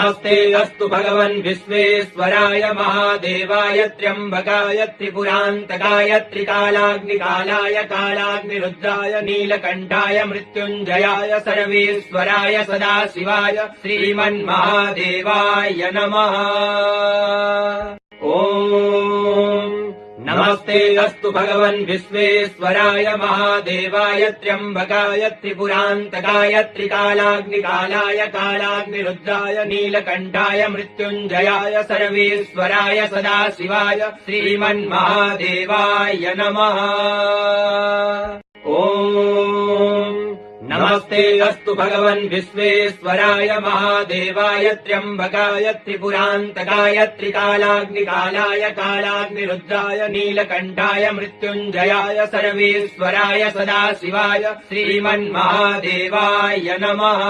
नमस्ते अस्तु भगवन् विश्वेश्वराय महादेवाय त्र्यम्बकाय त्रिपुरान्तकाय त्रिकालाग्निकालाय कालाग्निरुद्राय नीलकण्ठाय मृत्युञ्जयाय सर्वेश्वराय सदाशिवाय श्रीमन्महादेवाय नमः। ॐ नमस्ते अस्तु भगवन् विश्वेश्वराय महादेवाय त्र्यम्बकाय त्रिपुरान्तकाय त्रिकालाग्निकालाय कालाग्निरुद्राय नीलकण्ठाय मृत्युञ्जयाय सर्वेश्वराय सदाशिवाय श्रीमन्महादेवाय नमः। ॐ नमस्ते अस्तु भगवन् विश्वेश्वराय महादेवाय त्र्यम्बकाय त्रिपुरान्तकाय त्रिकालाग्निकालाय कालाग्निरुद्राय नीलकण्ठाय मृत्युञ्जयाय सर्वेश्वराय सदाशिवाय श्रीमन्महादेवाय नमः।